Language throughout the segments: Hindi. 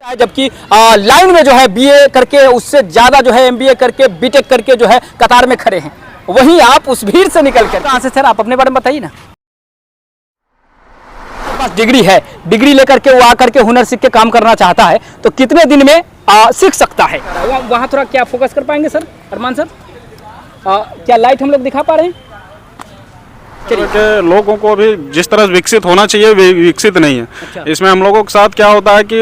जबकि लाइन में जो है बीए करके उससे ज़्यादा जो है एमबीए करके बीटेक करके जो है कतार में खड़े हैं। वहीं आप उस भीड़ से निकल कर कहाँ से सर, आप अपने बारे में बताइए ना। पास डिग्री है, डिग्री लेकर के वो आकर के हुनर सीख के काम करना चाहता है तो कितने दिन में सीख सकता है। वहाँ थोड़ा क्या फोकस कर पाएंगे सर अरमान सर? क्या लाइट हम लोग दिखा पा रहे हैं? के लोगों को भी जिस तरह विकसित होना चाहिए विकसित नहीं है। अच्छा। इसमें हम लोगों के साथ क्या होता है कि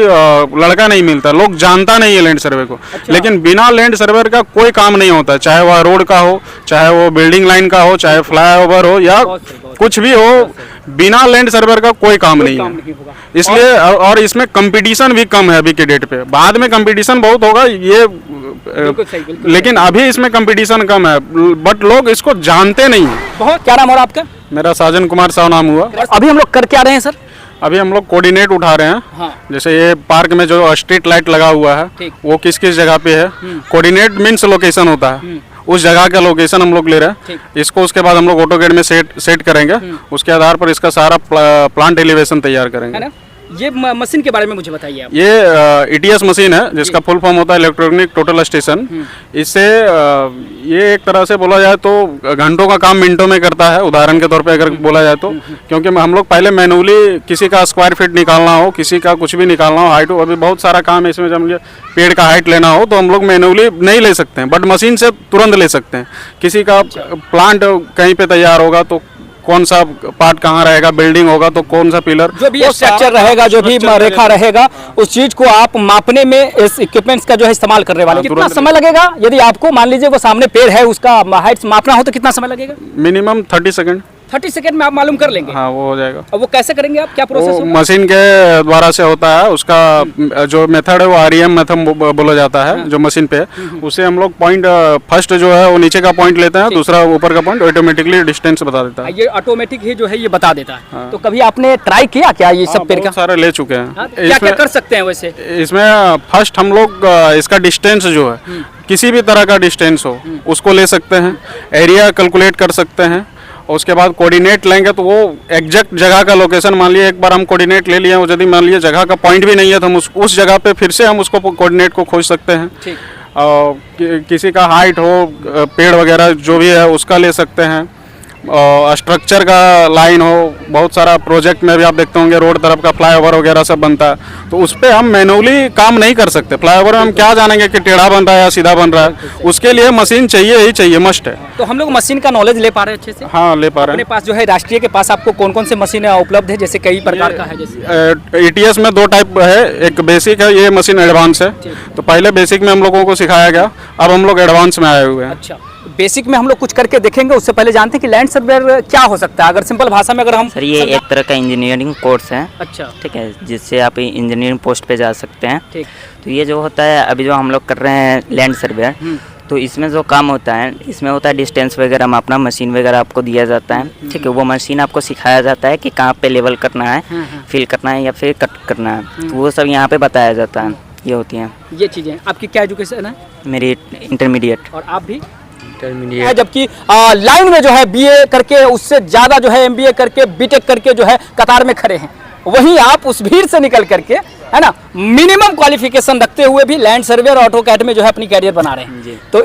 लड़का नहीं मिलता, लोग जानता नहीं है लैंड सर्वे को। अच्छा। लेकिन बिना लैंड सर्वे का कोई काम नहीं होता, चाहे वह रोड का हो, चाहे वो बिल्डिंग लाइन का हो, चाहे फ्लाईओवर हो या कुछ भी हो, बिना लैंड सर्वे का कोई काम नहीं है। इसलिए और इसमें कंपटीशन भी कम है अभी के डेट पे। बाद में कंपटीशन बहुत होगा ये, लेकिन अभी इसमें कंपटीशन कम है, बट लोग इसको जानते नहीं है। बहुत। क्या नाम हो रहा आपका? मेरा साजन कुमार साहु नाम हुआ। अभी हम लोग कर क्या रहे हैं सर? अभी हम लोग कोऑर्डिनेट उठा रहे हैं। हाँ। जैसे ये पार्क में जो स्ट्रीट लाइट लगा हुआ है वो किस किस जगह पे है, कोऑर्डिनेट मीन्स लोकेशन होता है, उस जगह का लोकेशन हम लोग ले रहे हैं। इसको उसके बाद हम लोग ऑटोकैड में सेट करेंगे, उसके आधार पर इसका सारा प्लांट एलिवेशन तैयार करेंगे। ये मशीन के बारे में मुझे बताइए आप। ये ईटीएस मशीन है जिसका फुल फॉर्म होता है इलेक्ट्रॉनिक टोटल स्टेशन। इससे ये एक तरह से बोला जाए तो घंटों का काम मिनटों में करता है, उदाहरण के तौर पे अगर बोला जाए तो। क्योंकि हम लोग पहले मैनुअली किसी का स्क्वायर फीट निकालना हो, किसी का कुछ भी निकालना हो, हाइट हो, अभी बहुत सारा काम है इसमें। जब मुझे पेड़ का हाइट लेना हो तो हम लोग मैनुअली नहीं ले सकते हैं, बट मशीन से तुरंत ले सकते हैं। किसी का प्लांट कहीं पे तैयार होगा तो कौन सा पार्ट कहाँ रहेगा, बिल्डिंग होगा तो कौन सा पिलर, जो भी स्ट्रक्चर रहेगा, जो भी रेखा रहेगा, उस चीज को आप मापने में इस इक्विपमेंट्स का जो है इस्तेमाल करने वाले। कितना समय लगेगा यदि आपको मान लीजिए वो सामने पेड़ है उसका हाइट मापना हो तो कितना समय लगेगा? Minimum 30 second. 30 सेकंड में आप मालूम कर लेंगे? हाँ, वो हो जाएगा। और वो कैसे करेंगे आप, क्या प्रोसेस होगा? मशीन के द्वारा से होता है। उसका जो मेथड है वो आरईएम मेथड बोला जाता है जो मशीन पे। उसे हम लोग पॉइंट फर्स्ट जो है वो नीचे का पॉइंट लेते हैं, दूसरा ऊपर का पॉइंट ऑटोमेटिकली डिस्टेंस बता देता है। ये ऑटोमेटिक ही जो है ये बता देता है। हाँ। तो कभी आपने ट्राई किया क्या ये सब पेड़ का? सारे ले चुके हैं। क्या क्या कर सकते हैं वैसे इसमें? फर्स्ट हम लोग इसका डिस्टेंस जो है, किसी भी तरह का डिस्टेंस हो उसको ले सकते हैं, एरिया कैलकुलेट कर सकते हैं। उसके बाद कोऑर्डिनेट लेंगे तो वो एग्जैक्ट जगह का लोकेशन, मान लिया एक बार हम कोऑर्डिनेट ले लिए, यदि मान लिया जगह का पॉइंट भी नहीं है तो हम उस जगह पे फिर से हम उसको कोऑर्डिनेट को खोज सकते हैं। किसी का हाइट हो, पेड़ वगैरह जो भी है उसका ले सकते हैं। स्ट्रक्चर का लाइन हो, बहुत सारा प्रोजेक्ट में भी आप देखते होंगे रोड तरफ का फ्लाईओवर वगैरह सब बनता है, तो उस पर हम मैनुअली काम नहीं कर सकते। फ्लाईओवर में हम क्या जानेंगे कि टेढ़ा बन रहा है या सीधा बन रहा है, उसके लिए मशीन चाहिए ही चाहिए, मस्ट है। तो हम लोग मशीन का नॉलेज ले पा रहे हैं अच्छे से? हाँ, ले पा रहे हैं। अपने पास जो है राष्ट्रीय के पास आपको कौन कौन से मशीन उपलब्ध है, जैसे कई प्रकार का है? जैसे ईटीएस में 2 टाइप है, एक बेसिक है, ये मशीन एडवांस है। तो पहले बेसिक में हम लोगों को सिखाया गया, अब हम लोग एडवांस में आए हुए हैं। अच्छा, बेसिक में हम लोग कुछ करके देखेंगे, उससे पहले जानते हैं कि लैंड सर्वेयर क्या हो सकता है, अगर सिंपल भाषा में अगर हम। सर ये एक तरह का इंजीनियरिंग कोर्स है। अच्छा। ठीक है, जिससे आप इंजीनियरिंग पोस्ट पे जा सकते हैं। ठीक। तो ये जो होता है अभी जो हम लोग कर रहे हैं लैंड सर्वेयर, तो इसमें जो काम होता है, इसमें होता है डिस्टेंस वगैरह मापना, मशीन वगैरह आपको दिया जाता है। ठीक है, वो मशीन आपको सिखाया जाता है कि कहाँ पे लेवल करना है, फिल करना है या फिर कट करना है, तो वो सब यहाँ पे बताया जाता है। ये होती हैं ये चीज़ें। आपकी क्या एजुकेशन है? मेरी इंटरमीडिएट। और आप भी? इंटरमीडिएट। जबकि लाइन में जो है बीए करके उससे ज़्यादा जो है एमबीए करके बीटेक करके जो है कतार में खड़े हैं। वहीं आप उस भीड़ से निकल करके, है ना, मिनिमम क्वालिफिकेशन रखते हुए भी लैंड सर्वेयर ऑटोकैड में जो है अपनी कैरियर बना रहे हैं। तो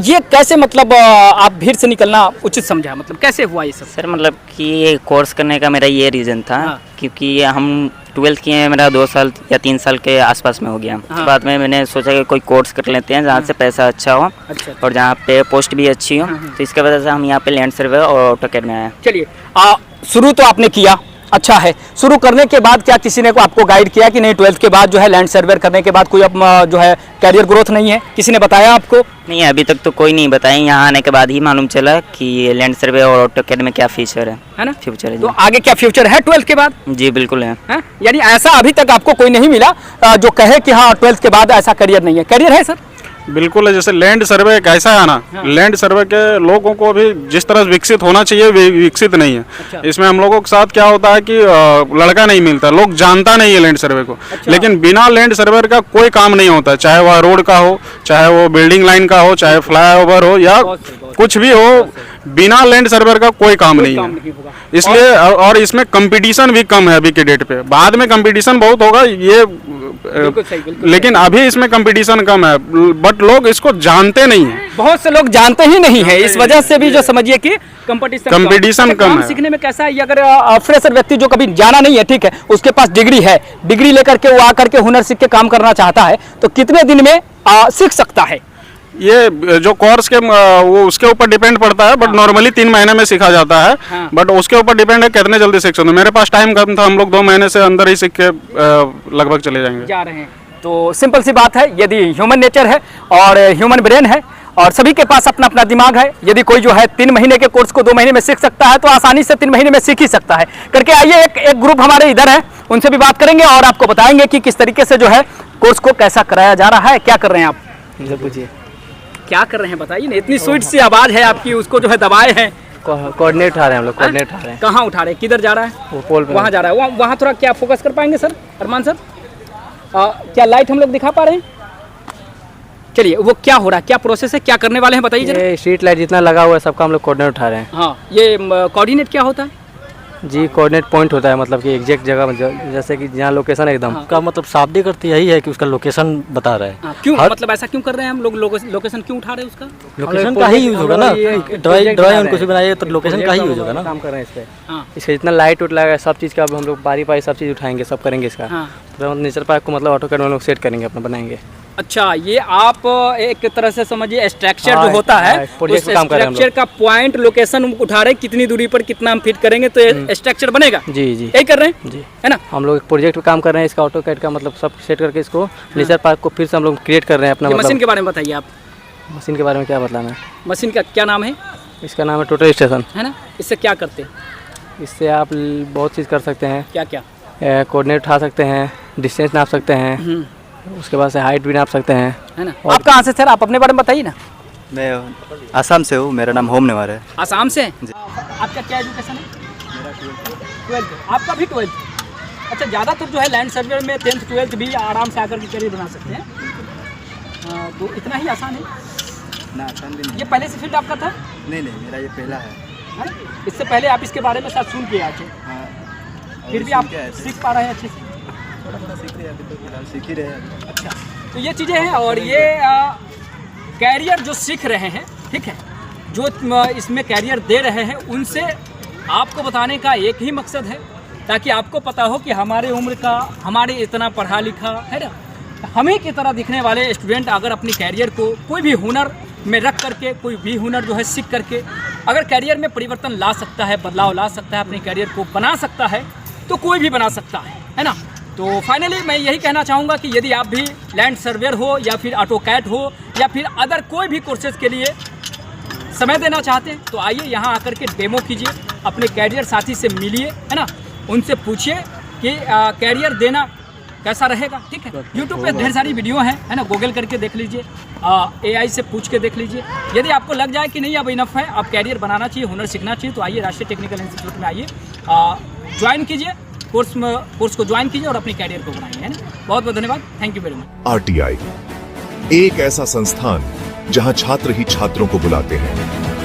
ये कैसे, मतलब आप भीड़ से निकलना उचित समझा, मतलब कैसे हुआ ये सब? सर मतलब कि ये कोर्स करने का मेरा ये रीज़न था। हाँ। क्योंकि हम 12th किए हैं, मेरा 2 साल या 3 साल के आसपास में हो गया। हाँ। बाद में मैंने सोचा कि कोई कोर्स कर लेते हैं जहाँ से पैसा अच्छा हो। अच्छा। और जहाँ पे पोस्ट भी अच्छी हो। हाँ। तो इसके वजह से हम यहाँ पे लैंड सर्वे और ऑटोकैड में आए। चलिए, शुरू तो आपने किया, अच्छा है। शुरू करने के बाद क्या किसी ने आपको गाइड किया कि नहीं 12th के बाद जो है लैंड सर्वेयर करने के बाद कोई अब जो है कैरियर ग्रोथ नहीं है, किसी ने बताया आपको? नहीं, अभी तक तो कोई नहीं बताया। यहाँ आने के बाद ही मालूम चला कि लैंड सर्वे और ऑटोकैड में क्या फीचर है ना, फ्यूचर है। तो आगे क्या फ्यूचर है 12th के बाद? जी बिल्कुल है। यानी ऐसा अभी तक आपको कोई नहीं मिला जो कहे कि हाँ 12th के बाद ऐसा करियर नहीं है? करियर है सर, बिल्कुल है। जैसे लैंड सर्वे एक ऐसा है ना, लैंड सर्वे के लोगों को भी जिस तरह विकसित होना चाहिए विकसित नहीं है। अच्छा। इसमें हम लोगों के साथ क्या होता है कि लड़का नहीं मिलता, लोग जानता नहीं है लैंड सर्वे को। अच्छा। लेकिन बिना लैंड सर्वे का कोई काम नहीं होता, चाहे वह रोड का हो, चाहे वो बिल्डिंग लाइन का हो, चाहे फ्लाईओवर हो या कुछ भी हो, बिना लैंड सर्वेयर का कोई काम नहीं काम है। नहीं होगा। इसलिए और इसमें कंपटीशन भी कम है अभी के डेट पे। बाद में कंपटीशन बहुत होगा ये, बिल्कुल सही, बिल्कुल लेकिन अभी इसमें कंपटीशन कम है, बट लोग इसको जानते नहीं है। बहुत से लोग जानते ही नहीं है, इस वजह से भी जो समझिए कि कंपटीशन कम है। सीखने में कैसा है, ये अगर फ्रेशर व्यक्ति जो कभी जाना नहीं है, ठीक है, उसके पास डिग्री है, डिग्री लेकर के वो आकर के हुनर सीख के काम करना चाहता है, तो कितने दिन में सीख सकता है? ये जो कोर्स के वो उसके ऊपर डिपेंड पड़ता है, बट नॉर्मली 3 महीने में सीखा जाता है। हाँ। बट उसके ऊपर डिपेंड है कितने जल्दी सीख सकते हो। मेरे पास टाइम कम था, हम लोग 2 महीने से अंदर ही सीख के लगभग चले जाएंगे। जा रहे हैं। तो सिंपल सी बात है, यदि ह्यूमन नेचर है और ह्यूमन ब्रेन है और सभी के पास अपना अपना दिमाग है, यदि कोई जो है 3 महीने के कोर्स को 2 महीने में सीख सकता है तो आसानी से 3 महीने में सीख ही सकता है करके। आइए एक ग्रुप हमारे इधर है, उनसे भी बात करेंगे और आपको बताएंगे कि किस तरीके से जो है कोर्स को कैसा कराया जा रहा है। क्या कर रहे हैं आप? पूछिए क्या कर रहे हैं बताइए ना, इतनी स्वीट सी आवाज़ है आपकी, उसको जो है दबाए हैं। कोऑर्डिनेट उठा रहे हैं हम लोग, कोऑर्डिनेट उठा रहे हैं। कहाँ उठा रहे हैं, किधर जा रहा है? वो पोल पे वहाँ जा रहा है। वहाँ थोड़ा क्या फोकस कर पाएंगे सर, अरमान सर? क्या लाइट हम लोग दिखा पा रहे हैं? चलिए, वो क्या हो रहा है, क्या प्रोसेस है, क्या करने वाले हैं बताइए जरा। ये स्ट्रीट लाइट जितना लगा हुआ है सबका हम लोग कोऑर्डिनेट उठा रहे हैं। हाँ, ये कोऑर्डिनेट क्या होता है? जी, कोऑर्डिनेट पॉइंट होता है, मतलब कि एग्जैक्ट जगह, जैसे कि जहाँ लोकेशन है एकदम। का मतलब शाब्दिक अर्थ यही है कि उसका लोकेशन बता रहा है। हाँ, क्यों मतलब ऐसा क्यों कर रहे हैं हम लोग? लोकेशन क्यों उठा रहे हैं उसका? लोकेशन का ही यूज होगा ना, ड्राइंग उनको से बनाइए तो लोकेशन का ही यूज होगा ना। काम कर रहे हैं इस पे। हाँ। इसका जितना लाइट उठ लगा सब चीज़ का अब हम लोग बारी बारी सब चीज़ उठाएंगे, सब करेंगे इसका। हाँ। तो नेचर पार्क को मतलब ऑटोकैड में लोग सेट करेंगे, अपना बनाएंगे। अच्छा, ये आप एक तरह से समझिए स्ट्रक्चर हाँ, जो होता है, हाँ, प्रोजेक्ट उस पे काम कर रहे हैं हम स्ट्रक्चर का पॉइंट लोकेशन उठा रहे हैं, कितनी दूरी पर कितना हम फिट करेंगे तो ये स्ट्रक्चर बनेगा। जी जी यही कर रहे हैं, जी। है ना? हम लोग एक प्रोजेक्ट पे काम कर रहे हैं, इसका ऑटोकैड का मतलब सब सेट करके इसको नेचर पार्क को फिर से हम लोग क्रिएट कर रहे हैं अपना। ये मतलब मशीन के बारे में बताइए आप। मशीन के बारे में क्या बताना है? मशीन का क्या नाम है? इसका नाम है टोटल स्टेशन। है ना? इससे क्या करते हैं? इससे आप बहुत चीज़ कर सकते हैं। क्या क्या? कोऑर्डिनेट उठा सकते हैं, डिस्टेंस नाप सकते हैं, उसके बाद से हाइट भी नाप सकते हैं, है ना? आप कहाँ से सर, आप अपने बारे में बताइए ना। मैं आसाम से हूँ, मेरा नाम होम नेवार है। आसाम से? आपका क्या एजुकेशन है? मेरा 12th। आपका भी 12th? अच्छा, ज़्यादातर जो है लैंड सर्वेयर में 10th 12th भी आराम से आकर के करियर बना सकते हैं। तो इतना ही आसान है ना? आसान भी नहीं। ये पहले से फील्ड आपका था? नहीं, मेरा ये पहला है। है ना? इससे पहले आप इसके बारे में शायद सुन के आए थे, हाँ। फिर भी आप सीख पा रहे हैं अच्छे से? थोड़ा थोड़ा सीख रहे हैं अभी, तो फिलहाल सीख ही रहे हैं। अच्छा, तो ये चीज़ें हैं। और ये कैरियर जो सीख रहे हैं, ठीक है, जो इसमें कैरियर दे रहे हैं, उनसे आपको बताने का एक ही मकसद है, ताकि आपको पता हो कि हमारे उम्र का, हमारे इतना पढ़ा लिखा है ना, हमें की तरह दिखने वाले स्टूडेंट अगर अपनी कैरियर को कोई भी हुनर में रख करके, कोई भी हुनर जो है सीख करके अगर कैरियर में परिवर्तन ला सकता है, बदलाव ला सकता है, अपनी कैरियर को बना सकता है, तो कोई भी बना सकता है ना? तो फाइनली मैं यही कहना चाहूँगा कि यदि आप भी लैंड सर्वेयर हो या फिर ऑटोकैड हो या फिर अदर कोई भी कोर्सेज के लिए समय देना चाहते हैं, तो आइए यहाँ आकर के डेमो कीजिए, अपने कैरियर साथी से मिलिए, है ना, उनसे पूछिए कि कैरियर देना कैसा रहेगा। ठीक है, यूट्यूब पे ढेर सारी वीडियो हैं, है ना, गूगल करके देख लीजिए, AI से पूछ के देख लीजिए। यदि आपको लग जाए कि नहीं अब इनफ है, अब कैरियर बनाना चाहिए, हुनर सीखना चाहिए, तो आइए राष्ट्रीय टेक्निकल इंस्टीट्यूट में आइए, ज्वाइन कीजिए, कोर्स को ज्वाइन कीजिए और अपनी कैरियर को बनाइए, है ना। बहुत बहुत धन्यवाद, thank you very much. RTI एक ऐसा संस्थान जहां छात्र ही छात्रों को बुलाते हैं।